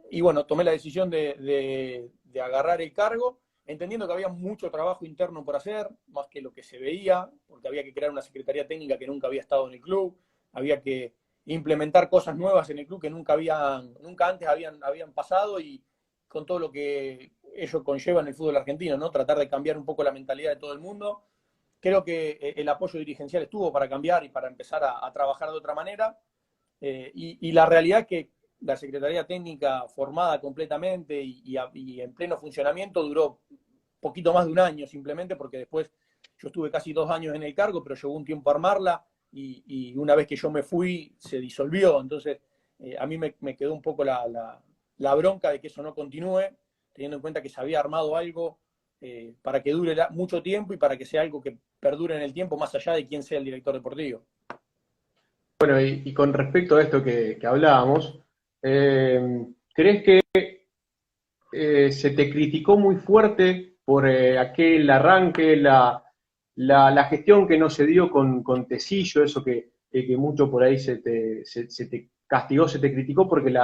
Y bueno, tomé la decisión de agarrar el cargo, entendiendo que había mucho trabajo interno por hacer, más que lo que se veía, porque había que crear una secretaría técnica que nunca había estado en el club, había que implementar cosas nuevas en el club que nunca antes habían pasado, y con todo lo que ello conlleva en el fútbol argentino, ¿no? Tratar de cambiar un poco la mentalidad de todo el mundo. Creo que el apoyo dirigencial estuvo para cambiar y para empezar a trabajar de otra manera. Y la realidad es que la Secretaría Técnica formada completamente y en pleno funcionamiento duró poquito más de un año simplemente, porque después yo estuve casi 2 años en el cargo, pero llevó un tiempo armarla y una vez que yo me fui se disolvió. Entonces a mí me quedó un poco la bronca de que eso no continúe, teniendo en cuenta que se había armado algo para que dure mucho tiempo y para que sea algo que perdure en el tiempo, más allá de quién sea el director deportivo. Bueno, y con respecto a esto que hablábamos, ¿crees que se te criticó muy fuerte por aquel arranque, la gestión que no se dio con Tecillo, eso que mucho por ahí se te castigó, se te criticó porque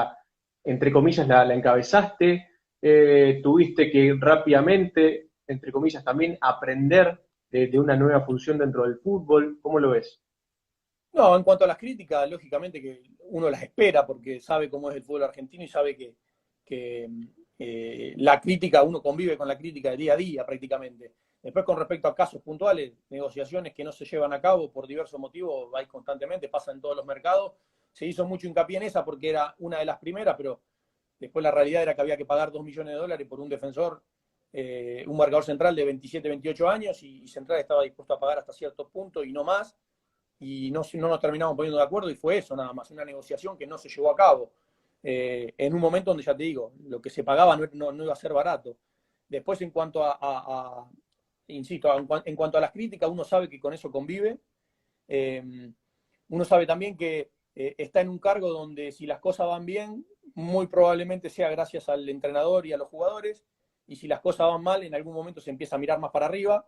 entre comillas, la encabezaste, tuviste que rápidamente, entre comillas, también aprender de una nueva función dentro del fútbol? ¿Cómo lo ves? No, en cuanto a las críticas, lógicamente que uno las espera porque sabe cómo es el fútbol argentino y sabe que la crítica, uno convive con la crítica de día a día prácticamente. Después, con respecto a casos puntuales, negociaciones que no se llevan a cabo por diversos motivos, hay constantemente, pasa en todos los mercados. Se hizo mucho hincapié en esa porque era una de las primeras, pero después la realidad era que había que pagar $2 millones por un defensor, un marcador central de 27, 28 años, y Central estaba dispuesto a pagar hasta cierto punto y no más, y no nos terminamos poniendo de acuerdo, y fue eso nada más, una negociación que no se llevó a cabo. En un momento donde, ya te digo, lo que se pagaba no iba a ser barato. Después, en cuanto insisto, en cuanto a las críticas, uno sabe que con eso convive. Uno sabe también que está en un cargo donde, si las cosas van bien, muy probablemente sea gracias al entrenador y a los jugadores, y si las cosas van mal, en algún momento se empieza a mirar más para arriba,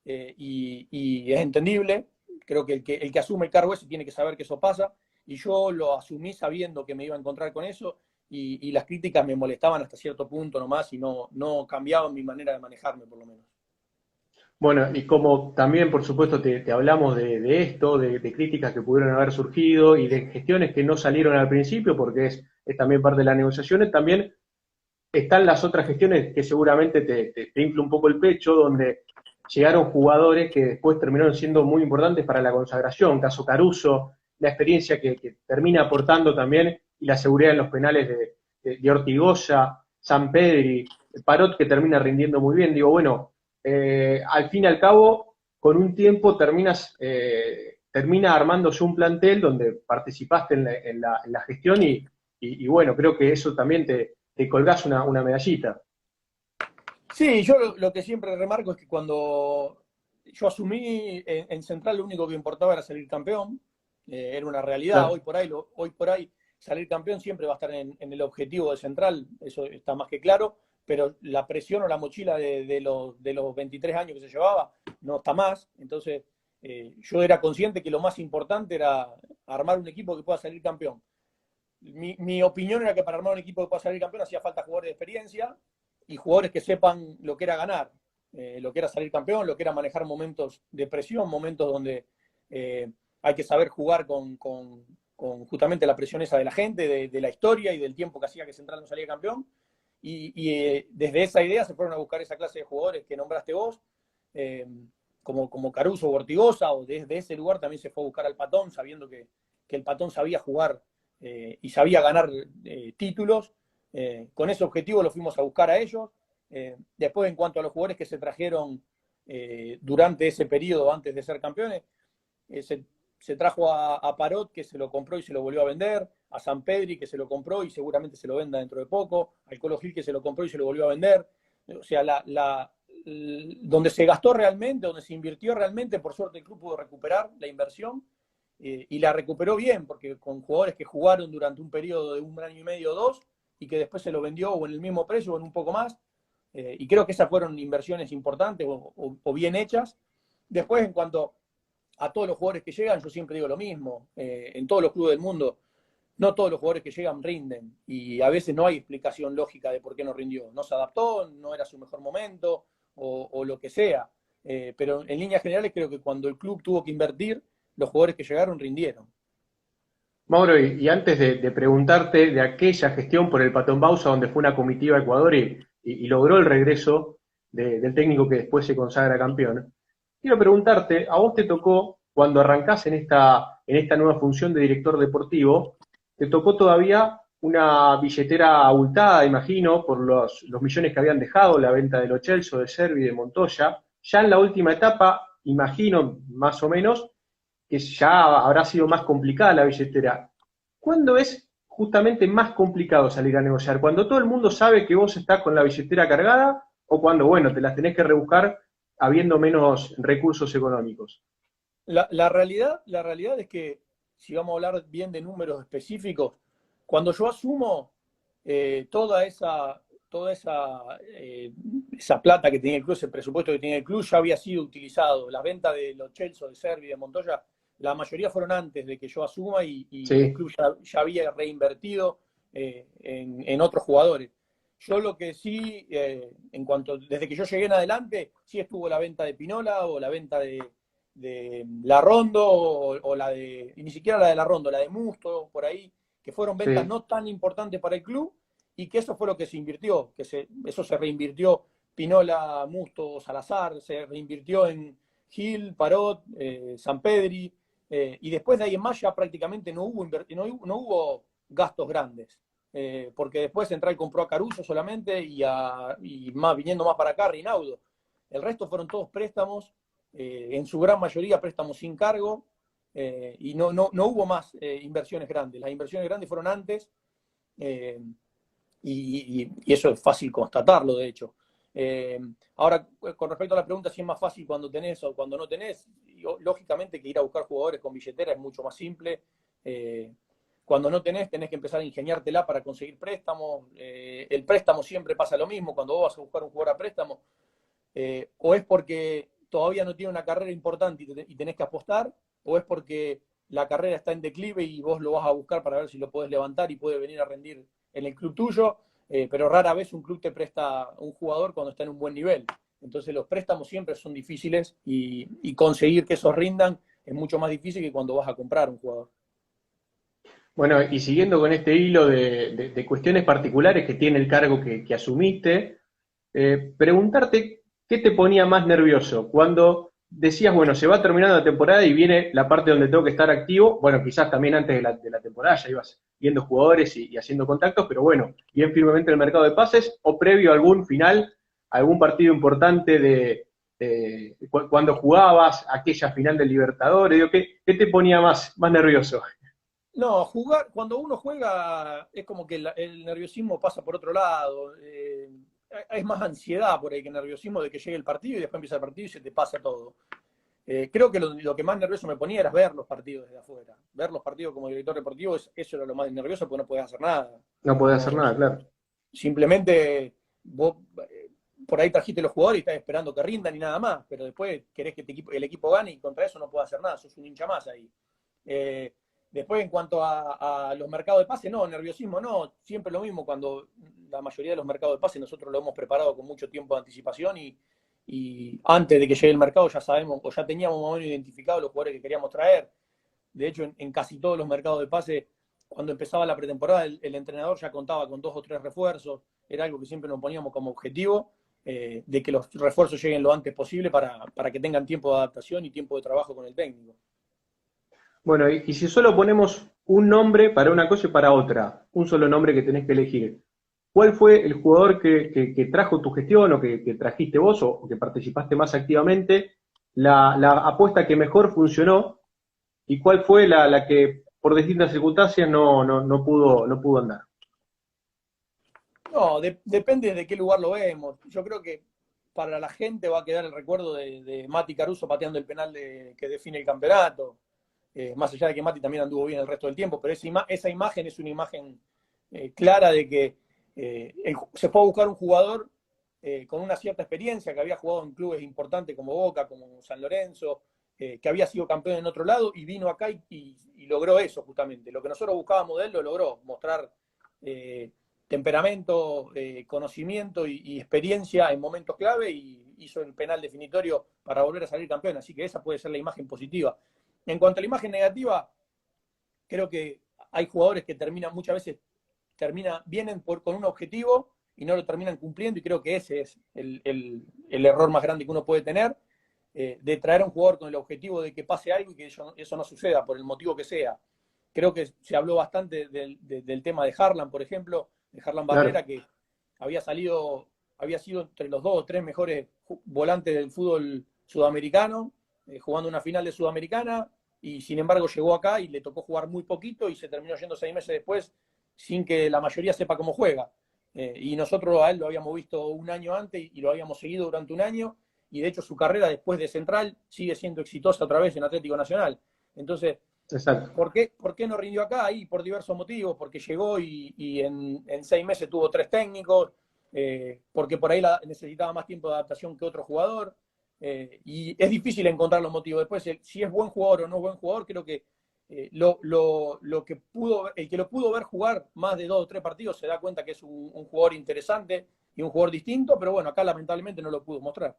y es entendible. Creo que el que asume el cargo ese tiene que saber que eso pasa, y yo lo asumí sabiendo que me iba a encontrar con eso, y las críticas me molestaban hasta cierto punto nomás, y no cambiaban mi manera de manejarme, por lo menos. Bueno, y como también, por supuesto, te hablamos de esto, de críticas que pudieron haber surgido y de gestiones que no salieron al principio, porque es también parte de las negociaciones, también están las otras gestiones que seguramente te infla un poco el pecho, donde llegaron jugadores que después terminaron siendo muy importantes para la consagración, caso Caruso, la experiencia que termina aportando también y la seguridad en los penales de Ortigosa, Sampedri, Parot, que termina rindiendo muy bien. Digo, bueno, al fin y al cabo, con un tiempo termina armándose un plantel donde participaste en la gestión y bueno, creo que eso también te colgás una medallita. Sí, yo lo que siempre remarco es que cuando yo asumí en Central, lo único que importaba era salir campeón. Era una realidad. Claro. Hoy por ahí salir campeón siempre va a estar en el objetivo de Central, eso está más que claro, pero la presión o la mochila de los 23 años que se llevaba no está más. Entonces, yo era consciente que lo más importante era armar un equipo que pueda salir campeón. Mi opinión era que para armar un equipo que pueda salir campeón hacía falta jugadores de experiencia y jugadores que sepan lo que era ganar, lo que era salir campeón, lo que era manejar momentos de presión, momentos donde hay que saber jugar con justamente la presión esa de la gente, de la historia y del tiempo que hacía que Central no salía campeón. Y desde esa idea se fueron a buscar esa clase de jugadores que nombraste vos, eh, como Caruso o Ortigosa, o desde ese lugar también se fue a buscar al Patón, sabiendo que el Patón sabía jugar y sabía ganar títulos. Con ese objetivo lo fuimos a buscar a ellos. Después, en cuanto a los jugadores que se trajeron durante ese periodo antes de ser campeones, se trajo a Parot, que se lo compró y se lo volvió a vender, a Sampedri, que se lo compró y seguramente se lo venda dentro de poco, al Colo Gil, que se lo compró y se lo volvió a vender. O sea, donde se gastó realmente, donde se invirtió realmente, por suerte el club pudo recuperar la inversión, y la recuperó bien, porque con jugadores que jugaron durante un periodo de un año y medio o dos, y que después se lo vendió o en el mismo precio o en un poco más, y creo que esas fueron inversiones importantes o bien hechas. Después, en cuanto a todos los jugadores que llegan, yo siempre digo lo mismo, en todos los clubes del mundo, no todos los jugadores que llegan rinden, y a veces no hay explicación lógica de por qué no rindió. No se adaptó, no era su mejor momento, o lo que sea. Pero en líneas generales creo que cuando el club tuvo que invertir, los jugadores que llegaron rindieron. Mauro, y antes de preguntarte de aquella gestión por el Patón Bausa, donde fue una comitiva a Ecuador y logró el regreso del técnico que después se consagra campeón, quiero preguntarte, a vos te tocó, cuando arrancás en esta nueva función de director deportivo, te tocó todavía una billetera abultada, imagino, por los millones que habían dejado, la venta de Lo Celso, de Servi, de Montoya. Ya en la última etapa, imagino, más o menos, que ya habrá sido más complicada la billetera. ¿Cuándo es justamente más complicado salir a negociar? ¿Cuando todo el mundo sabe que vos estás con la billetera cargada o cuando, bueno, te las tenés que rebuscar habiendo menos recursos económicos? La realidad es que, si vamos a hablar bien de números específicos, cuando yo asumo, toda esa plata que tenía el club, ese presupuesto que tenía el club, ya había sido utilizado. Las ventas de Lo Celso, de Servi, de Montoya, la mayoría fueron antes de que yo asuma, y el Sí, club ya había reinvertido en otros jugadores. Yo lo que sí, desde que yo llegué en adelante, sí estuvo la venta de Pinola o la venta de La Rondo o la de, y ni siquiera la de La Rondo, la de Musto, por ahí, que fueron ventas Sí. no tan importantes para el club y que eso fue lo que se invirtió, eso se reinvirtió Pinola, Musto, Salazar, se reinvirtió en Gil, Parot, Sampedri, y después de ahí en más ya prácticamente no hubo gastos grandes. Porque después Central compró a Caruso solamente y más viniendo más para acá, Rinaudo. El resto fueron todos préstamos, en su gran mayoría préstamos sin cargo, y no hubo más inversiones grandes. Las inversiones grandes fueron antes, eh, y eso es fácil constatarlo, de hecho. Eh, Ahora, con respecto a la pregunta si es más fácil cuando tenés o cuando no tenés, lógicamente que ir a buscar jugadores con billetera es mucho más simple. Cuando no tenés que empezar a ingeniártela para conseguir préstamos. El préstamo siempre pasa lo mismo, cuando vos vas a buscar un jugador a préstamo, o es porque todavía no tiene una carrera importante y tenés que apostar, o es porque la carrera está en declive y vos lo vas a buscar para ver si lo podés levantar y puede venir a rendir en el club tuyo, pero rara vez un club te presta un jugador cuando está en un buen nivel. Entonces los préstamos siempre son difíciles y conseguir que esos rindan es mucho más difícil que cuando vas a comprar un jugador. Bueno, y siguiendo con este hilo de cuestiones particulares que tiene el cargo que asumiste, preguntarte qué te ponía más nervioso cuando decías, bueno, se va terminando la temporada y viene la parte donde tengo que estar activo. Bueno, quizás también antes de la temporada ya ibas viendo jugadores y haciendo contactos, pero bueno, bien firmemente en el mercado de pases o previo a algún final, algún partido importante cuando jugabas aquella final del Libertadores. Digo, ¿qué te ponía más nervioso? No, jugar, cuando uno juega es como que el nerviosismo pasa por otro lado. Es más ansiedad por ahí que nerviosismo de que llegue el partido y después empieza el partido y se te pasa todo. Creo que lo que más nervioso me ponía era ver los partidos desde afuera. Ver los partidos como director deportivo, eso era lo más nervioso porque no podías hacer nada. No podés hacer No, nada, claro. simplemente vos por ahí trajiste los jugadores y estás esperando que rindan y nada más, pero después querés que el equipo gane y contra eso no puedes hacer nada, sos un hincha más ahí. Eh, Después, en cuanto a los mercados de pase, no, nerviosismo no, siempre lo mismo. Cuando la mayoría de los mercados de pase nosotros lo hemos preparado con mucho tiempo de anticipación y antes de que llegue el mercado ya sabemos o ya teníamos más o menos identificados los jugadores que queríamos traer. De hecho, en casi todos los mercados de pase, cuando empezaba la pretemporada, el entrenador ya contaba con 2 o 3 refuerzos. Era algo que siempre nos poníamos como objetivo, de que los refuerzos lleguen lo antes posible para que tengan tiempo de adaptación y tiempo de trabajo con el técnico. Bueno, y si solo ponemos un nombre para una cosa y para otra, un solo nombre que tenés que elegir, ¿cuál fue el jugador que trajo tu gestión o que trajiste vos o que participaste más activamente, la apuesta que mejor funcionó y cuál fue la que por distintas circunstancias no pudo andar? No, depende de qué lugar lo vemos. Yo creo que para la gente va a quedar el recuerdo de Mati Caruso pateando el penal que define el campeonato. Más allá de que Mati también anduvo bien el resto del tiempo, pero esa imagen es una imagen clara de que se fue a buscar un jugador con una cierta experiencia, que había jugado en clubes importantes como Boca, como San Lorenzo, que había sido campeón en otro lado y vino acá y logró eso justamente. Lo que nosotros buscábamos de él lo logró, mostrar eh, temperamento, conocimiento y experiencia en momentos clave y hizo el penal definitorio para volver a salir campeón. Así que esa puede ser la imagen positiva. En cuanto a la imagen negativa, creo que hay jugadores que muchas veces vienen con un objetivo y no lo terminan cumpliendo, y creo que ese es el error más grande que uno puede tener, de traer a un jugador con el objetivo de que pase algo y que eso no suceda, por el motivo que sea. Creo que se habló bastante del tema de Harlan, por ejemplo, de Harlan Claro. Barrera, que había sido entre los 2 o 3 mejores volantes del fútbol sudamericano, jugando una final de Sudamericana, y sin embargo llegó acá y le tocó jugar muy poquito y se terminó yendo 6 meses después sin que la mayoría sepa cómo juega. Y nosotros a él lo habíamos visto un año antes y lo habíamos seguido durante un año, y de hecho su carrera después de Central sigue siendo exitosa otra vez en Atlético Nacional. Entonces, Exacto. ¿por qué no rindió acá? Ahí por diversos motivos, porque llegó y en 6 meses tuvo 3 técnicos, porque por ahí necesitaba más tiempo de adaptación que otro jugador, y es difícil encontrar los motivos. Después, si es buen jugador o no es buen jugador, creo que el que lo pudo ver jugar más de 2 o 3 partidos se da cuenta que es un jugador interesante y un jugador distinto, pero bueno, acá lamentablemente no lo pudo mostrar.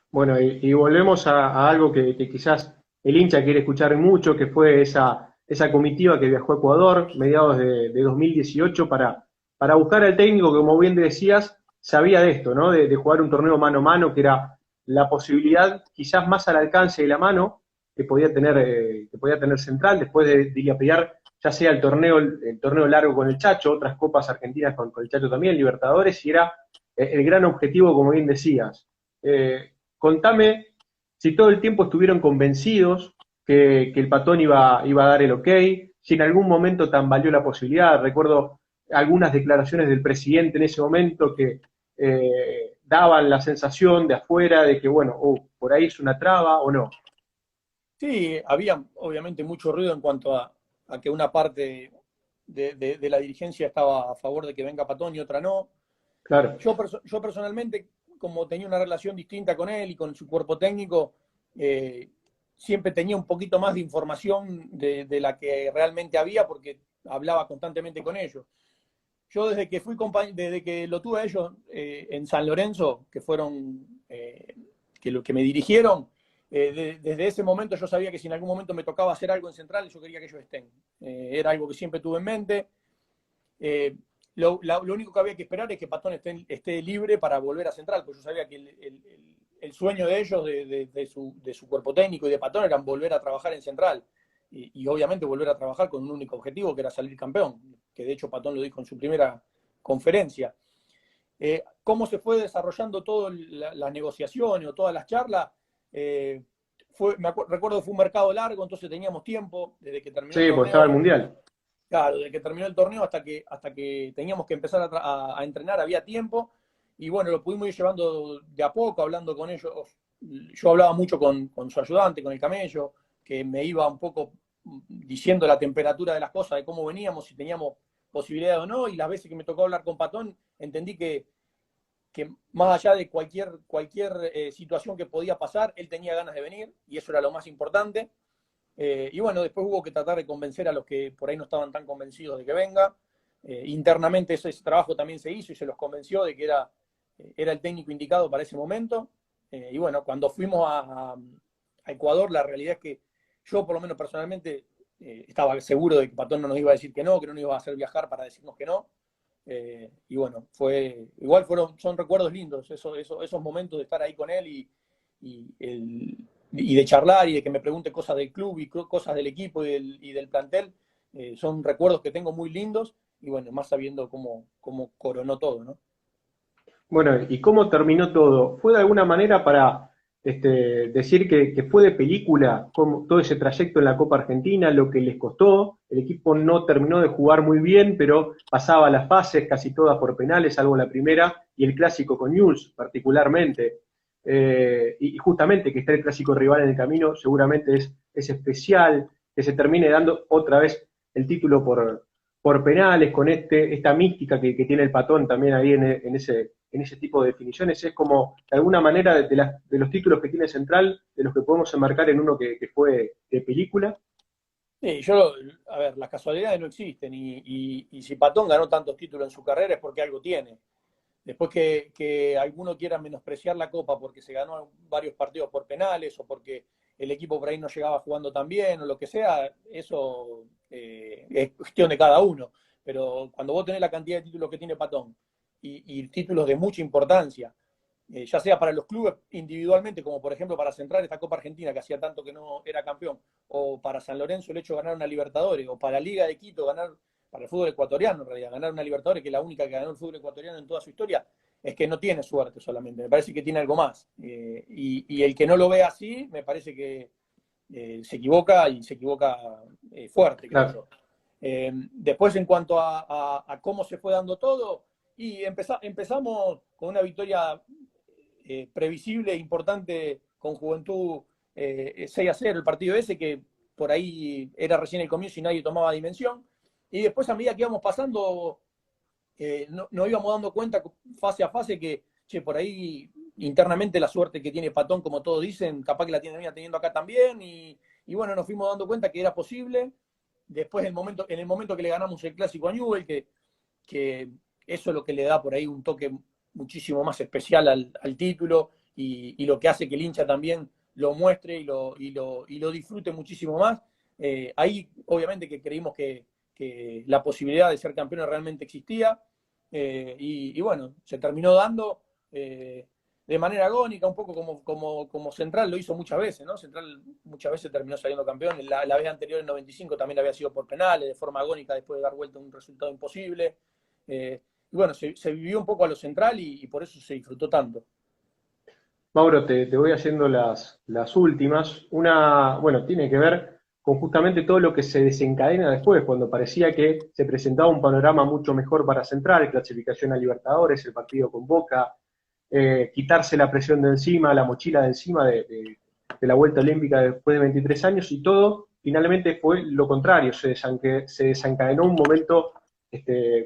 Bueno, y volvemos a algo que quizás el hincha quiere escuchar mucho, que fue esa comitiva que viajó a Ecuador, mediados de 2018, para buscar al técnico que, como bien decías, sabía de esto, ¿no? De jugar un torneo mano a mano, que era la posibilidad quizás más al alcance de la mano que podía tener Central, después de ir a pelear ya sea el torneo largo con el Chacho, otras copas argentinas con el Chacho también, Libertadores, y era el gran objetivo, como bien decías. Contame si todo el tiempo estuvieron convencidos que el Patón iba a dar el ok, si en algún momento tambaleó la posibilidad. Recuerdo algunas declaraciones del presidente en ese momento que daban la sensación de afuera de que, bueno, por ahí es una traba o no. Sí, había obviamente mucho ruido en cuanto a que una parte de la dirigencia estaba a favor de que venga Patón y otra no. Claro. Yo personalmente, como tenía una relación distinta con él y con su cuerpo técnico, siempre tenía un poquito más de información de la que realmente había porque hablaba constantemente con ellos. Yo desde que lo tuve a ellos en San Lorenzo, que fueron que me dirigieron, desde ese momento yo sabía que si en algún momento me tocaba hacer algo en Central, yo quería que ellos estén. Era algo que siempre tuve en mente. Lo único que había que esperar es que Patón esté libre para volver a Central, porque yo sabía que el sueño de ellos, de su cuerpo técnico y de Patón, era volver a trabajar en Central. Y obviamente volver a trabajar con un único objetivo, que era salir campeón, que de hecho Patón lo dijo en su primera conferencia. Cómo se fue desarrollando todas las negociaciones o todas las charlas, recuerdo que fue un mercado largo, entonces teníamos tiempo, desde que terminó el Sí, pues estaba el torneo. Mundial. Claro, desde que terminó el torneo hasta que teníamos que empezar a entrenar había tiempo y bueno, lo pudimos ir llevando de a poco, hablando con ellos. Yo hablaba mucho con su ayudante, con el camello, que me iba un poco diciendo la temperatura de las cosas, de cómo veníamos, si teníamos posibilidad o no, y las veces que me tocó hablar con Patón, entendí que más allá de cualquier situación que podía pasar, él tenía ganas de venir y eso era lo más importante. Y bueno, después hubo que tratar de convencer a los que por ahí no estaban tan convencidos de que venga. Internamente ese trabajo también se hizo y se los convenció de que era el técnico indicado para ese momento. Y bueno, cuando fuimos a Ecuador, la realidad es que yo, por lo menos personalmente, estaba seguro de que Patón no nos iba a decir que no nos iba a hacer viajar para decirnos que no. Y bueno, son recuerdos lindos esos momentos de estar ahí con él y de charlar y de que me pregunte cosas del club y cosas del equipo y del plantel. Son recuerdos que tengo muy lindos y bueno, más sabiendo cómo coronó todo, ¿no? Bueno, ¿y cómo terminó todo? ¿Fue de alguna manera para decir que fue de película todo ese trayecto en la Copa Argentina, lo que les costó? El equipo no terminó de jugar muy bien, pero pasaba las fases casi todas por penales, salvo la primera, y el clásico con Newell's particularmente. Y justamente que esté el clásico rival en el camino seguramente es especial, que se termine dando otra vez el título por penales, con esta mística que tiene el Patón también ahí en ese tipo de definiciones. Es como, de alguna manera, de los títulos que tiene Central, de los que podemos enmarcar en uno que fue de película. Sí, a ver, las casualidades no existen y si Patón ganó tantos títulos en su carrera es porque algo tiene. Después que alguno quiera menospreciar la Copa porque se ganó varios partidos por penales o porque el equipo por ahí no llegaba jugando tan bien o lo que sea, eso es cuestión de cada uno. Pero cuando vos tenés la cantidad de títulos que tiene Patón y títulos de mucha importancia, ya sea para los clubes individualmente, como por ejemplo para Central esta Copa Argentina que hacía tanto que no era campeón, o para San Lorenzo el hecho de ganar una Libertadores, o para Liga de Quito ganar, para el fútbol ecuatoriano en realidad, ganar una Libertadores, que es la única que ganó el fútbol ecuatoriano en toda su historia, es que no tiene suerte solamente, me parece que tiene algo más. Y el que no lo ve así, me parece que se equivoca y se equivoca fuerte, creo Claro. yo. Después, en cuanto a cómo se fue dando todo, y empezamos con una victoria previsible e importante con Juventud 6-0 el partido ese, que por ahí era recién el comienzo y nadie tomaba dimensión. Y después, a medida que íbamos pasando, nos íbamos dando cuenta fase a fase que, che, por ahí internamente la suerte que tiene Patón, como todos dicen, capaz que la viene teniendo acá también, y bueno, nos fuimos dando cuenta que era posible. Después, en el momento que le ganamos el clásico a Newell, que eso es lo que le da por ahí un toque muchísimo más especial al título y lo que hace que el hincha también lo muestre y lo disfrute muchísimo más. Ahí, obviamente, que creímos que la posibilidad de ser campeones realmente existía. Y bueno, se terminó dando de manera agónica, un poco como Central lo hizo muchas veces, ¿no? Central muchas veces terminó saliendo campeón. La vez anterior, en 95, también había sido por penales, de forma agónica, después de dar vuelta un resultado imposible. Y bueno, se vivió un poco a lo Central y por eso se disfrutó tanto. Mauro, te voy haciendo las últimas. Una, bueno, tiene que ver con justamente todo lo que se desencadena después, cuando parecía que se presentaba un panorama mucho mejor para Central, clasificación a Libertadores, el partido con Boca, quitarse la presión de encima, la mochila de encima de la vuelta olímpica después de 23 años, y todo finalmente fue lo contrario, se desencadenó un momento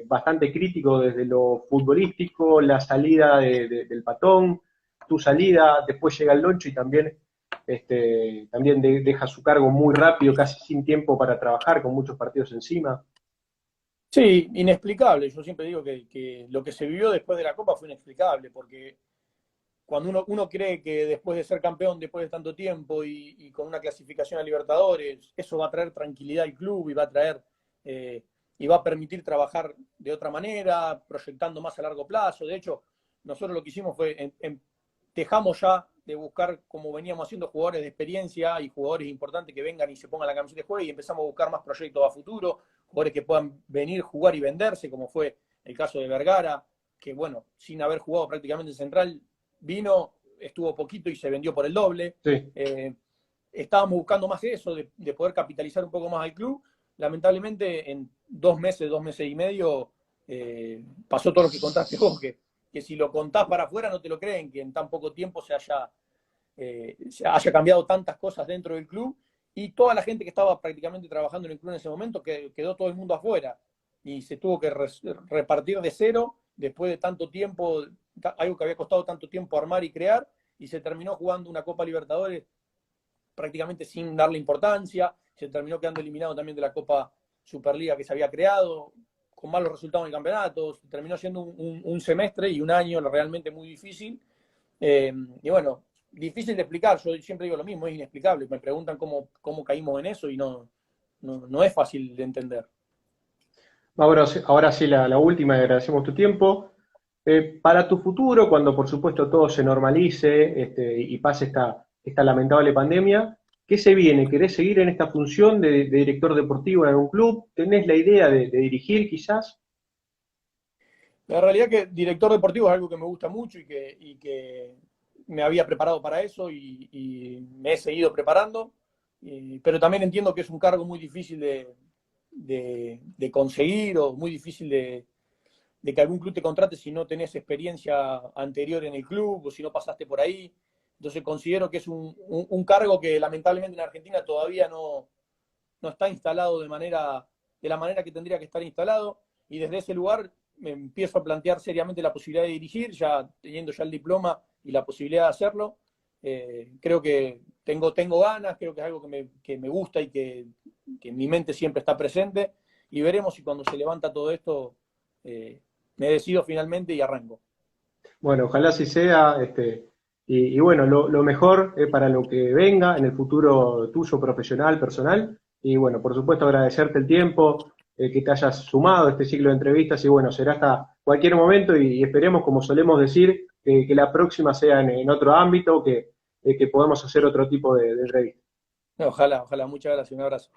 bastante crítico desde lo futbolístico, la salida del Patón, tu salida, después llega el Loncho y también deja su cargo muy rápido, casi sin tiempo para trabajar, con muchos partidos encima. Sí, inexplicable. Yo siempre digo que lo que se vivió después de la Copa fue inexplicable, porque cuando uno cree que después de ser campeón, después de tanto tiempo y con una clasificación a Libertadores, eso va a traer tranquilidad al club y va a traer y va a permitir trabajar de otra manera, proyectando más a largo plazo. De hecho, nosotros lo que hicimos fue dejamos ya de buscar, como veníamos haciendo, jugadores de experiencia y jugadores importantes que vengan y se pongan la camiseta de juego, y empezamos a buscar más proyectos a futuro, jugadores que puedan venir, jugar y venderse, como fue el caso de Vergara, que bueno, sin haber jugado prácticamente en Central, vino, estuvo poquito y se vendió por el doble. Sí. Estábamos buscando más eso, de poder capitalizar un poco más al club. Lamentablemente, en 2 meses y medio, pasó todo lo que contaste vos, que si lo contás para afuera no te lo creen, que en tan poco tiempo se haya cambiado tantas cosas dentro del club, y toda la gente que estaba prácticamente trabajando en el club en ese momento, quedó todo el mundo afuera y se tuvo que repartir de cero después de tanto tiempo, algo que había costado tanto tiempo armar y crear, y se terminó jugando una Copa Libertadores prácticamente sin darle importancia. Se terminó quedando eliminado también de la Copa Superliga que se había creado, con malos resultados en el campeonato. Terminó siendo un semestre y un año realmente muy difícil. Y bueno, difícil de explicar. Yo siempre digo lo mismo, es inexplicable. Me preguntan cómo caímos en eso y no es fácil de entender. Ahora sí, la última, y agradecemos tu tiempo. Para tu futuro, cuando por supuesto todo se normalice y pase esta lamentable pandemia, ¿qué se viene? ¿Querés seguir en esta función de director deportivo en algún club? ¿Tenés la idea de dirigir quizás? La realidad es que director deportivo es algo que me gusta mucho y que me había preparado para eso y me he seguido preparando, pero también entiendo que es un cargo muy difícil de conseguir, o muy difícil de que algún club te contrate si no tenés experiencia anterior en el club o si no pasaste por ahí. Entonces considero que es un cargo que lamentablemente en Argentina todavía no está instalado de la manera que tendría que estar instalado, y desde ese lugar me empiezo a plantear seriamente la posibilidad de dirigir, ya teniendo ya el diploma y la posibilidad de hacerlo. Creo que tengo ganas, creo que es algo que me gusta y que en mi mente siempre está presente, y veremos si cuando se levanta todo esto me decido finalmente y arranco. Bueno, ojalá así sea, y bueno, lo mejor para lo que venga en el futuro tuyo, profesional, personal, y bueno, por supuesto agradecerte el tiempo, que te hayas sumado a este ciclo de entrevistas, y bueno, será hasta cualquier momento, y esperemos, como solemos decir, que la próxima sea en otro ámbito, que podamos hacer otro tipo de entrevistas. Ojalá, muchas gracias, un abrazo.